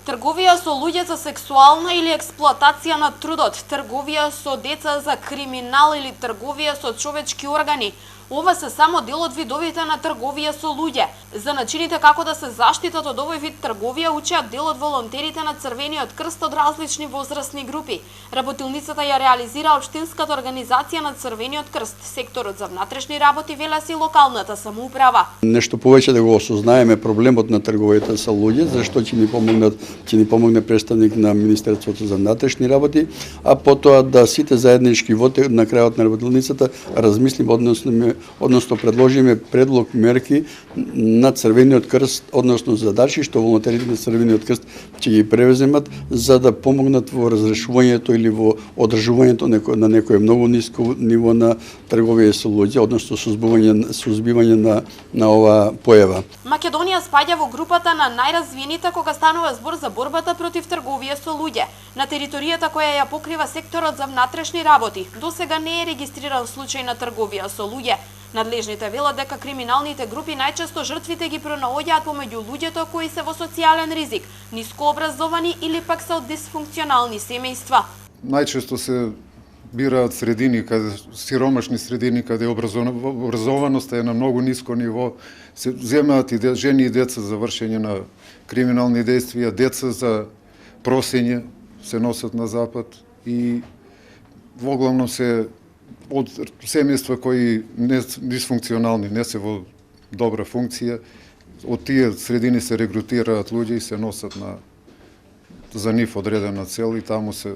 Трговија со луѓе за сексуална или експлоатација на трудот, трговија со деца за криминал или трговија со човечки органи. Ова се само дел од видовите на трговија со луѓе. За начините како да се заштитат од овој вид трговија учеат дел од волонтерите на Црвениот крст од различни возрастни групи. Работилницата ја реализира општинската организација на Црвениот крст, секторот за внатрешни работи, велеси локалната самоуправа. Нешто повеќе да го осознаеме проблемот на трговијата со луѓе, зашто ќе ни помогне представник на Министерството за внатрешни работи, а потоа да сите заеднички на крајот на работилницата размислиме, односно предложиме предлог мерки на Црвениот крст, односно задачи што волонтерите на Црвениот крст ќе ги превземат за да помогнат во разрешувањето или во одржувањето на некое многу ниско ниво на трговија со луѓе, односно сузбивање на оваа појава. Македонија спаѓа во групата на најразвиените кога станува збор за борбата против трговија со луѓе. На територијата која ја покрива секторот за внатрешни работи, досега не е регистриран случај на трговија со луѓе. Надлежните велат дека криминалните групи најчесто жртвите ги пронаоѓаат помеѓу луѓето кои се во социјален ризик, ниско образовани или пак се од дисфункционални семејства. Најчесто се бираат средини, сиромашни средини, каде образованоста е на многу ниско ниво, се земаат и жени и деца за вршење на криминални действија, деца за просење се носат на запад и воглавно се од семејства кои не дисфункционални, не се во добра функција, од тие средини се регрутираат луѓе и се носат за нив одредена цел и таму се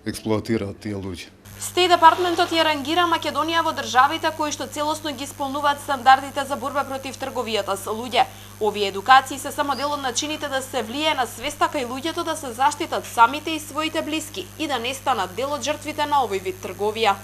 експлоатираат тие луѓе. Стеј департментот ја рангира Македонија во државите кои што целосно ги исполнуваат стандардите за борба против трговијата со луѓе. Овие едукации се само дел од начините да се влие на свеста кај луѓето да се заштитат самите и своите блиски и да не станат дел од жртвите на овој вид трговија.